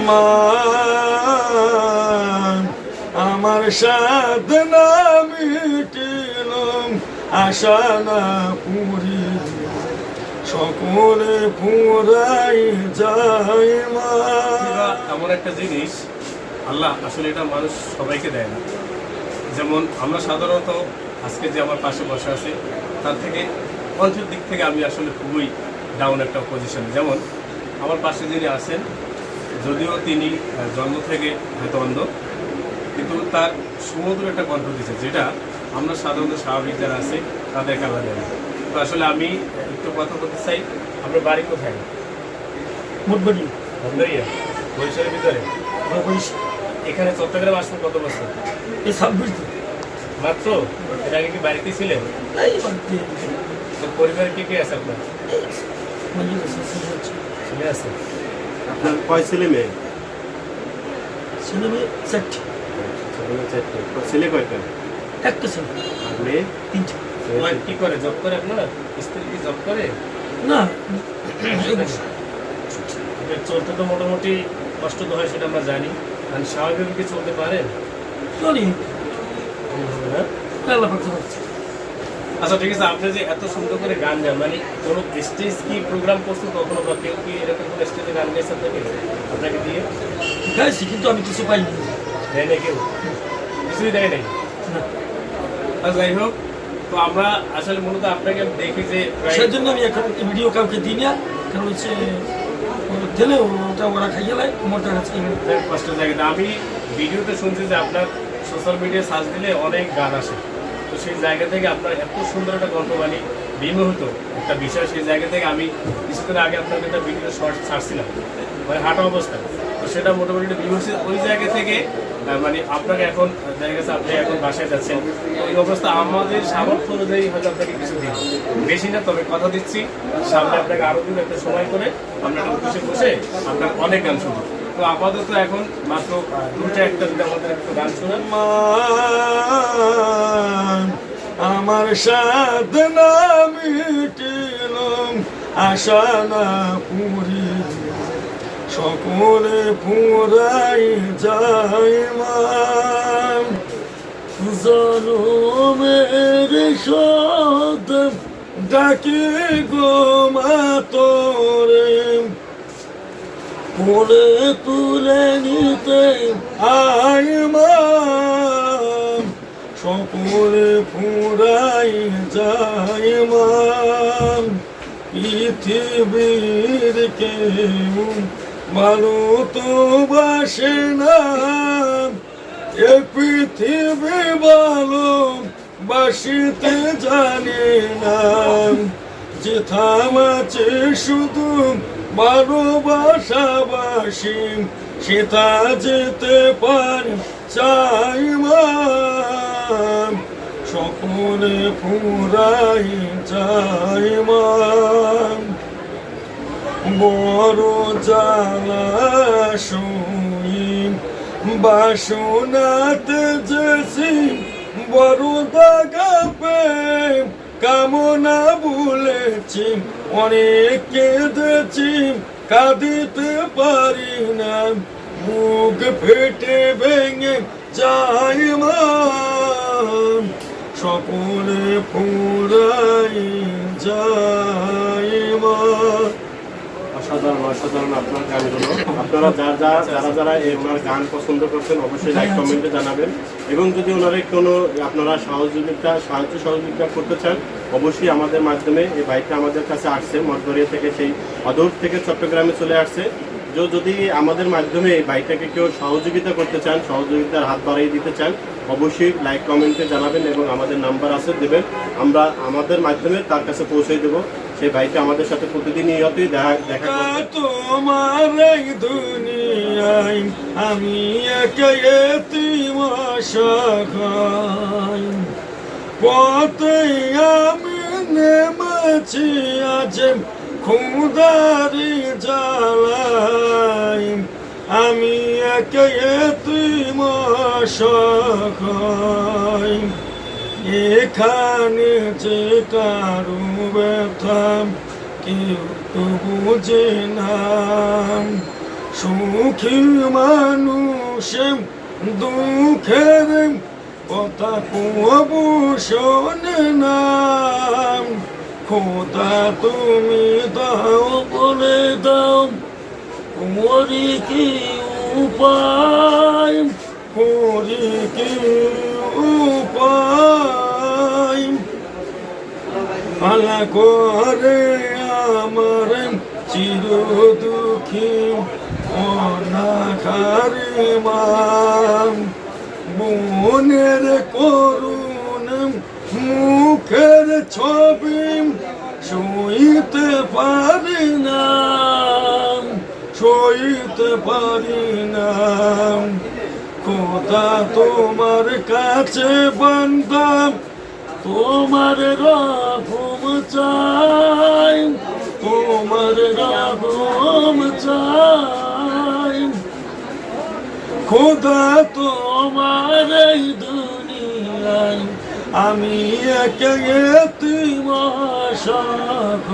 মা আমার সাধনা মিটিল আশা না পুরি সকলে পুরাই যায় মা। এমন একটা জিনিস আল্লাহ আসলে এটা মানুষ সবাইকে দেয় না। যেমন আমরা সাধারণত আজকে যে আমার পাশে বসে আছে তার থেকে কণ্ঠের দিক থেকে আমি আসলে খুবই ডাউন একটা পজিশন। যেমন আমার পাশে যিনি আছেন, যদিও তিনি জন্ম থেকে হয়তো অন্ধ, কিন্তু তার সুমধুর একটা কণ্ঠ দিচ্ছে, যেটা আমরা সাধারণত স্বাভাবিক যারা আছে তাদের কালা দেয় না। তো আসলে আমি একটু কথা বলতে চাই, আপনার বাড়ি কোথায়? মুটবাড়ি বরিশালের ভিতরে। এখানে চট্টগ্রাম আসছেন কত বছর? এই 26 মাত্র। এর আগে কি বাড়িতে ছিলেন? তো পরিবারে কে কে আছে আপনার? ছেলে আছে। আপনার কয় ছেলে মেয়ে? ছেলে মেয়ে 4টি। ছেলে কয়টা? একটা ছেলে। আর মেয়ে? 3টি। ওয়াইফ কি করে? জব করে আপনার? স্ত্রী কি জব করে? না, চলতে তো মোটামুটি কষ্ট তো হয়, সেটা আমরা জানি। আর স্বাভাবিক কি চলতে পারেন? চলি। হ্যাঁ, আল্লাহ পাক জানে। আচ্ছা ঠিক আছে, আপনি যে এত সুন্দর করে গান গান, মানে কোনো স্টেজ কি প্রোগ্রাম করছেন কখনো, বা কেউ কি এরকম কোনো স্টেজে গান গাইছে আপনাকে দিয়ে? গাইছি, কিন্তু আমি কিছু পাইনি। দেয় না কেউ? কিছুই দেয় নাই? আচ্ছা যাই হোক, তো আমরা আসলে মূলত আপনাকে দেখি যে সেই জন্য আমি এখন ভিডিও কাউকে দিই না, কারণ হচ্ছে দিলে ওটা ওরা খাইয়ে নেয়, মোটা কাছে কষ্টের জায়গাটা। আমি ভিডিওতে শুনছি যে আপনার সোশ্যাল মিডিয়ায় সার্চ দিলে অনেক গান আসে, তো সেই জায়গা থেকে আপনার এত সুন্দর একটা কণ্ঠবাণী, বিমোহিত একটা বিষয়, সেই জায়গা থেকে আমি কিছুদিন আগে আপনার একটা ভিডিও শর্ট ছাড়ছিলাম, মানে হাঁটা অবস্থায়। তো সেটা মোটামুটি বিমোহিত ওই জায়গা থেকে, মানে আপনাকে এখন দেখা গেছে আপনি এখন বাসায় যাচ্ছেন, তো এই অবস্থা আমাদের সামর্থ্য অনুযায়ী হয়তো আপনাকে কিছু দিন, বেশি না, তবে কথা দিচ্ছি সামনে আপনাকে আরও দিন একটা সময় করে আমরা বসে বসে আপনার অনেক গান শুনবো। তো আপাতত এখন মাত্র দুটো একটা যদি আমাদের একটু গান শোনেন। মা আমার সাধনা মিটিল আশা না পুরি সকলে পুরাই যায় মা। জনমের শব্দ ডাকি গো মা তোরে, কোলে তুলে নিতে আয় মা সকলে পুরাই যায় মা। পৃথিবীর কেউ ভালো তো বাসে না, এ পৃথিবী ভালো বাসিতে জানে না, যে থামাছে শুধু ভালোবাসাবাসি সেটা যেতে পারে চাই মা সকলে পুরাই যায় মা। বড় জ্বালাশয় বাসনাতে যেছি বড় দাগা পে কামনা বলেছি, অনেক কেঁদেছি কাঁদিতে পারি না, বুক ফেটে ভেঙে যায় মা সকলে পুরাই যায় মা। অসাধারণ আপনার গানগুলো। আপনারা যারা এই ওনার গান পছন্দ করছেন অবশ্যই লাইক কমেন্টে জানাবেন, এবং যদি ওনারা কোনো আপনারা সাহায্য সহযোগিতা করতে চান অবশ্যই আমাদের মাধ্যমে। এই বাইকটা আমাদের কাছে আসছে মঠবাড়িয়া থেকে, সেই অদূর থেকে চট্টগ্রামে চলে আসছে। যদি আমাদের মাধ্যমে এই বাইকটাকে কেউ সহযোগিতা করতে চান, সহযোগিতার হাত বাড়িয়ে দিতে চান, অবশ্যই লাইক কমেন্টে জানাবেন, এবং আমাদের নাম্বার আছে দেবেন, আমরা আমাদের মাধ্যমে তার কাছে পৌঁছে দেবো। সেই ভাইটা আমাদের সাথে প্রতিদিন ইয়তই দেখা করবে। তোমার এই দুনিয়ায় আমি একাই এতিম অসহায়, পথে আমি নেমেছি আজ ক্ষুধারি জ্বালায়, আমি একাই এতিম অসহায়, এখানে যে কারু ব্যথা কেউ তো বুঝে না, সুখী মানুষে দুঃখের কথা কবু শোনে না। খোদা তুমি দাও বলে দাও, করি কি উপায়, করি কি উপায়। আল্লাহ করে আমার চির দুঃখী অনাকারী মান, মনের করুণ মুখের ছবি সইতে পারি না, সইতে পারি না। খোদা তোমার কাছে বান্দা তোমার রকম চাই, তোমার রকম চাই। খোদা তোমার এই দুনিয়ায় আমি একে এতিম অসহায়।